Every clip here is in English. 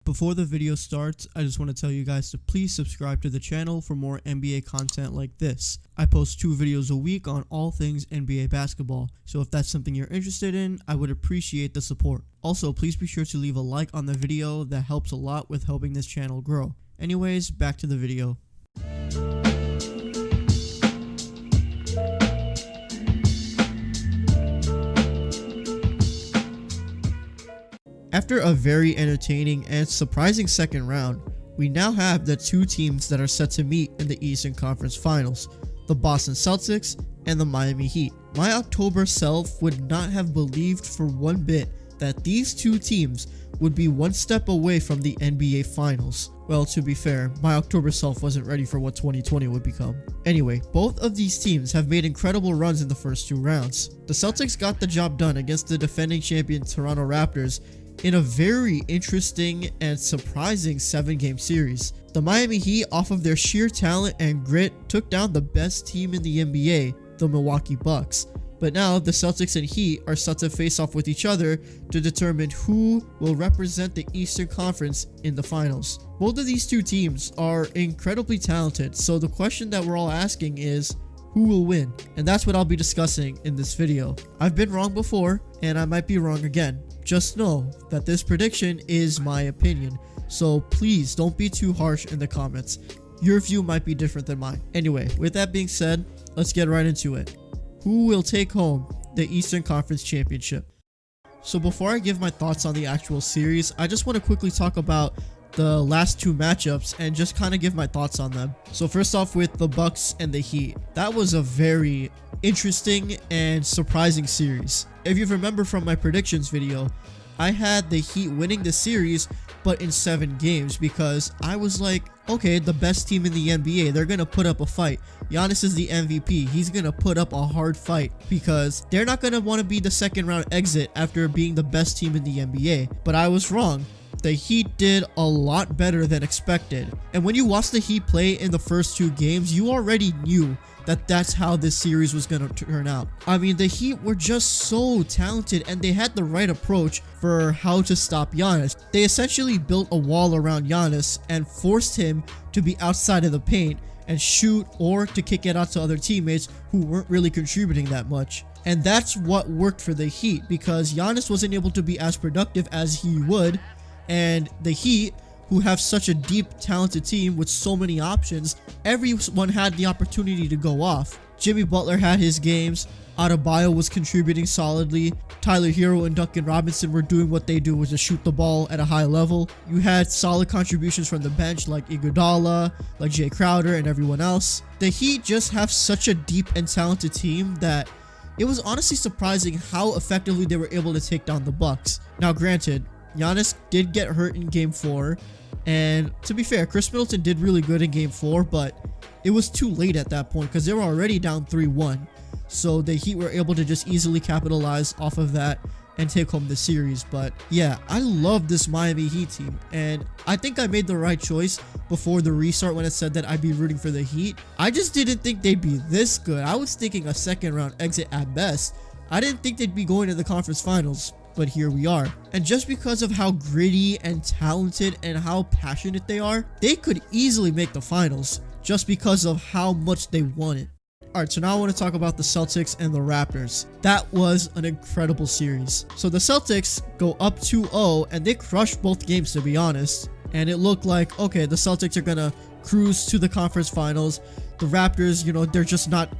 Before the video starts, I just want to tell you guys to please subscribe to the channel for more NBA content like this. I post 2 videos a week on all things NBA basketball, so if that's something you're interested in, I would appreciate the support. Also, please be sure to leave a like on the video. That helps a lot with helping this channel grow. Anyways, back to the video. After a very entertaining and surprising second round, we now have the 2 teams that are set to meet in the Eastern Conference Finals, the Boston Celtics and the Miami Heat. My October self would not have believed for one bit that these 2 teams would be one step away from the NBA Finals. Well, to be fair, my October self wasn't ready for what 2020 would become. Anyway, both of these teams have made incredible runs in the first 2 rounds. The Celtics got the job done against the defending champion Toronto Raptors in a very interesting and surprising 7-game series. The Miami Heat, off of their sheer talent and grit, took down the best team in the NBA, the Milwaukee Bucks. But now the Celtics and Heat are set to face off with each other to determine who will represent the Eastern Conference in the finals. Both of these 2 teams are incredibly talented, so the question that we're all asking is, who will win? And that's what I'll be discussing in this video. I've been wrong before, and I might be wrong again. Just know that this prediction is my opinion, so please don't be too harsh in the comments. Your view might be different than mine. Anyway, with that being said, let's get right into it. Who will take home the Eastern Conference Championship? So before I give my thoughts on the actual series, I just want to quickly talk about the last 2 matchups and just kind of give my thoughts on them. So first off, with the Bucks and the Heat, that was a very interesting and surprising series. If you remember from my predictions video, I had the Heat winning the series but in 7 games because I was like, okay, the best team in the NBA, they're gonna put up a fight. Giannis is the MVP. He's gonna put up a hard fight because they're not gonna want to be the second round exit after being the best team in the NBA. But I was wrong. The Heat did a lot better than expected. And when you watch the Heat play in the first 2 games, you already knew that that's how this series was going to turn out. I mean, the Heat were just so talented and they had the right approach for how to stop Giannis. They essentially built a wall around Giannis and forced him to be outside of the paint and shoot or to kick it out to other teammates who weren't really contributing that much. And that's what worked for the Heat because Giannis wasn't able to be as productive as he would. And the Heat, who have such a deep, talented team with so many options, everyone had the opportunity to go off. Jimmy Butler had his games, Adebayo was contributing solidly, Tyler Hero and Duncan Robinson were doing what they do, which is shoot the ball at a high level. You had solid contributions from the bench like Iguodala, like Jay Crowder, and everyone else. The Heat just have such a deep and talented team that it was honestly surprising how effectively they were able to take down the Bucks. Now granted, Giannis did get hurt in game 4, and to be fair, Chris Middleton did really good in game 4, but it was too late at that point because they were already down 3-1. So the Heat were able to just easily capitalize off of that and take home the series. But yeah, I love this Miami Heat team, and I think I made the right choice before the restart when I said that I'd be rooting for the Heat. I just didn't think they'd be this good. I was thinking a second round exit at best. I didn't think they'd be going to the conference finals. But here we are. And just because of how gritty and talented and how passionate they are, they could easily make the finals just because of how much they want it. Alright, so now I want to talk about the Celtics and the Raptors. That was an incredible series. So the Celtics go up 2-0 and they crushed both games, to be honest. And it looked like, okay, the Celtics are gonna cruise to the conference finals. The Raptors, you know, they're just not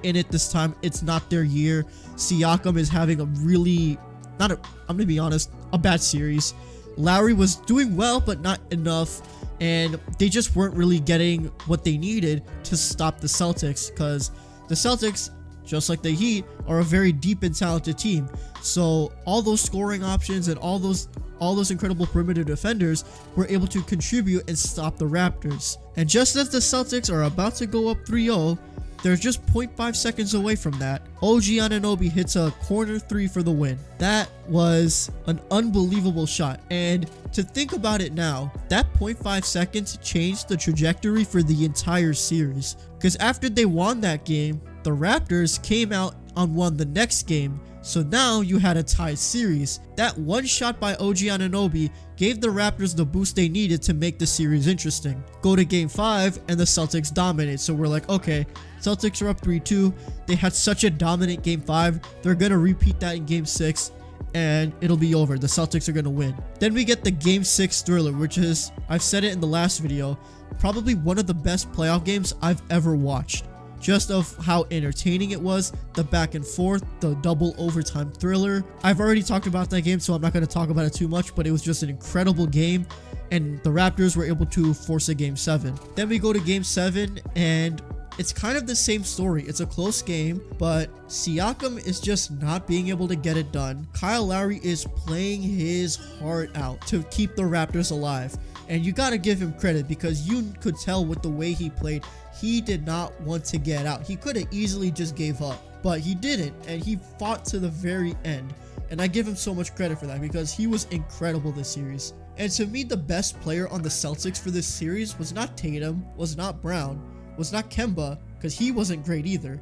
in it this time. It's not their year. Siakam is having a really I'm gonna be honest, a bad series. Lowry was doing well, but not enough, and they just weren't really getting what they needed to stop the Celtics because the Celtics, just like the Heat, are a very deep and talented team. So all those scoring options and all those incredible perimeter defenders were able to contribute and stop the Raptors. And just as the Celtics are about to go up 3-0, they're just 0.5 seconds away from that. OG Anunoby hits a corner 3 for the win. That was an unbelievable shot. And to think about it now, that 0.5 seconds changed the trajectory for the entire series. Because after they won that game, the Raptors came out and won the next game. So now you had a tied series. That one shot by OG Anunoby gave the Raptors the boost they needed to make the series interesting. Go to game 5 and the Celtics dominate, so we're like, okay, Celtics are up 3-2. They had such a dominant game 5. They're gonna repeat that in game 6 and it'll be over. The Celtics are gonna win. Then we get the game 6 thriller, which is, I've said it in the last video, probably one of the best playoff games I've ever watched. Just of how entertaining it was, the back and forth, the double overtime thriller. I've already talked about that game, so I'm not going to talk about it too much, but it was just an incredible game, and the Raptors were able to force a game 7. Then we go to game 7, and it's kind of the same story. It's a close game, but Siakam is just not being able to get it done. Kyle Lowry is playing his heart out to keep the Raptors alive. And you got to give him credit, because you could tell with the way he played, he did not want to get out. He could have easily just gave up, but he didn't, and he fought to the very end. And I give him so much credit for that, because he was incredible this series. And to me, the best player on the Celtics for this series was not Tatum, was not Brown, was not Kemba, because he wasn't great either.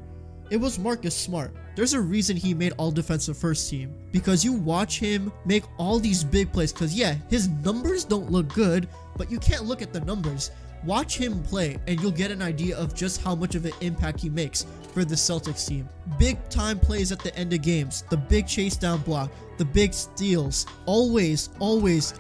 It was Marcus Smart. There's a reason he made all defensive first team, because you watch him make all these big plays, because yeah, his numbers don't look good, but you can't look at the numbers. Watch him play and you'll get an idea of just how much of an impact he makes for the Celtics team. Big time plays at the end of games, the big chase down block, the big steals, always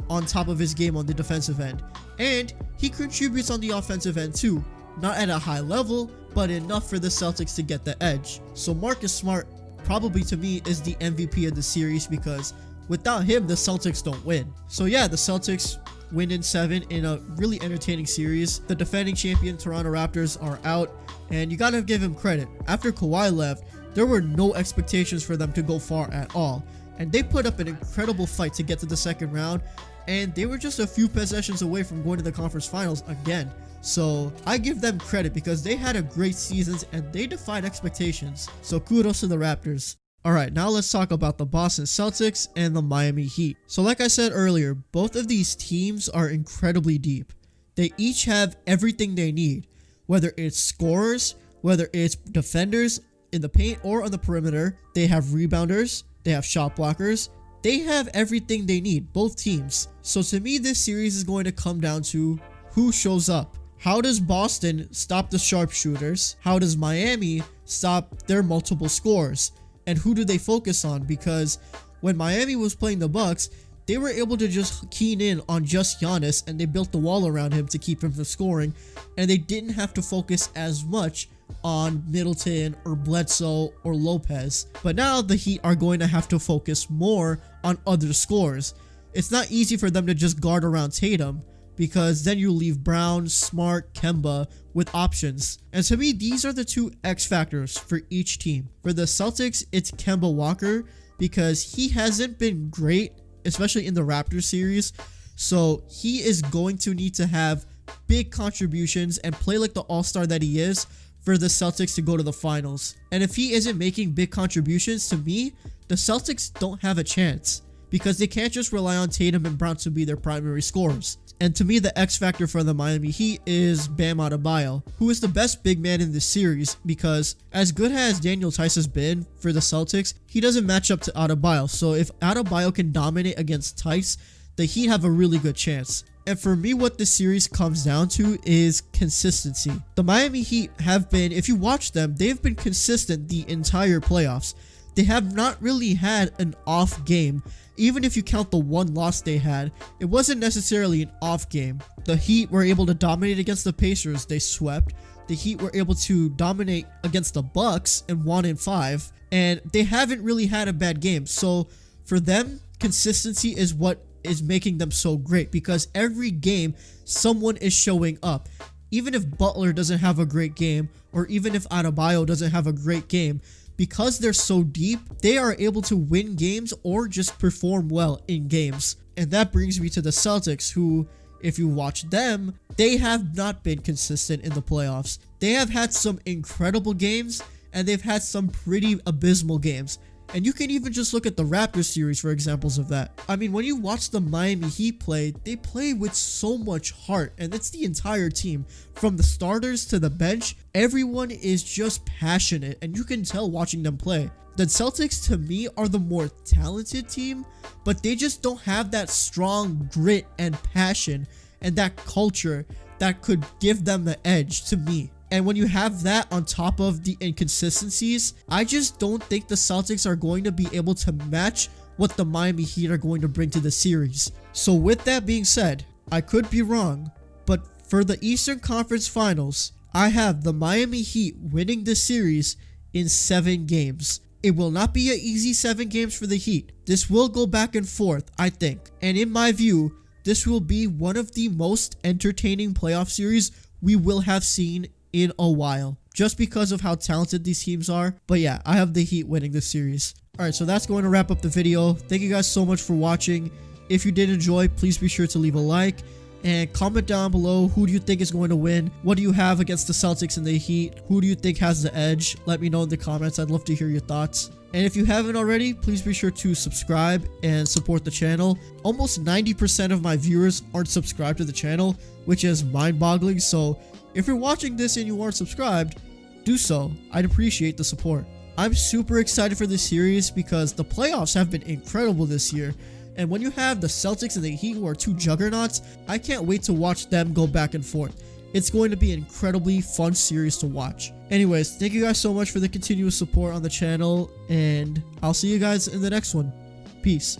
on top of his game on the defensive end. And he contributes on the offensive end too. Not at a high level, but enough for the Celtics to get the edge. So Marcus Smart probably to me is the MVP of the series, because without him, the Celtics don't win. So yeah, the Celtics win in 7 in a really entertaining series. The defending champion Toronto Raptors are out, and you gotta give him credit. After Kawhi left, there were no expectations for them to go far at all, and they put up an incredible fight to get to the second round, and they were just a few possessions away from going to the conference finals again. So I give them credit, because they had a great season and they defied expectations. So kudos to the Raptors. Alright, now let's talk about the Boston Celtics and the Miami Heat. So like I said earlier, both of these teams are incredibly deep. They each have everything they need, whether it's scorers, whether it's defenders in the paint or on the perimeter. They have rebounders, they have shot blockers, they have everything they need, both teams. So to me, this series is going to come down to who shows up. How does Boston stop the sharpshooters? How does Miami stop their multiple scores? And who do they focus on? Because when Miami was playing the Bucks, they were able to just keen in on just Giannis, and they built the wall around him to keep him from scoring, and they didn't have to focus as much on Middleton or Bledsoe or Lopez. But now the Heat are going to have to focus more on other scorers. It's not easy for them to just guard around Tatum, because then you leave Brown, Smart, Kemba with options. And to me, these are the two X factors for each team. For the Celtics, it's Kemba Walker, because he hasn't been great, especially in the Raptors series. So he is going to need to have big contributions and play like the all-star that he is for the Celtics to go to the finals. And if he isn't making big contributions, to me, the Celtics don't have a chance, because they can't just rely on Tatum and Brown to be their primary scorers. And to me, the X factor for the Miami Heat is Bam Adebayo, who is the best big man in this series, because as good as Daniel Tice has been for the Celtics, he doesn't match up to Adebayo. So if Adebayo can dominate against Tice, the Heat have a really good chance. And for me, what this series comes down to is consistency. The Miami Heat have been, if you watch them, they've been consistent the entire playoffs. They have not really had an off game. Even if you count the one loss they had, it wasn't necessarily an off game. The Heat were able to dominate against the Pacers, they swept. The Heat were able to dominate against the Bucks and won in 5, and they haven't really had a bad game. So for them, consistency is what is making them so great, because every game someone is showing up. Even if Butler doesn't have a great game, or even if Adebayo doesn't have a great game, because they're so deep, they are able to win games or just perform well in games. And that brings me to the Celtics, who, if you watch them, they have not been consistent in the playoffs. They have had some incredible games, and they've had some pretty abysmal games. And you can even just look at the Raptors series for examples of that. I mean, when you watch the Miami Heat play, they play with so much heart, and it's the entire team. From the starters to the bench, everyone is just passionate, and you can tell watching them play. The Celtics, to me, are the more talented team, but they just don't have that strong grit and passion and that culture that could give them the edge to me. And when you have that on top of the inconsistencies, I just don't think the Celtics are going to be able to match what the Miami Heat are going to bring to the series. So with that being said, I could be wrong, but for the Eastern Conference Finals, I have the Miami Heat winning the series in 7 games. It will not be an easy 7 games for the Heat. This will go back and forth, I think. And in my view, this will be one of the most entertaining playoff series we will have seen in a while, just because of how talented these teams are. But yeah, I have the Heat winning this series. Alright, so that's going to wrap up the video. Thank you guys so much for watching. If you did enjoy, please be sure to leave a like and comment down below, who do you think is going to win? What do you have against the Celtics and the Heat? Who do you think has the edge? Let me know in the comments. I'd love to hear your thoughts. And if you haven't already, please be sure to subscribe and support the channel. Almost 90% of my viewers aren't subscribed to the channel, which is mind-boggling. So if you're watching this and you aren't subscribed, do so. I'd appreciate the support. I'm super excited for this series because the playoffs have been incredible this year. And when you have the Celtics and the Heat, who are 2 juggernauts, I can't wait to watch them go back and forth. It's going to be an incredibly fun series to watch. Anyways, thank you guys so much for the continuous support on the channel, and I'll see you guys in the next one. Peace.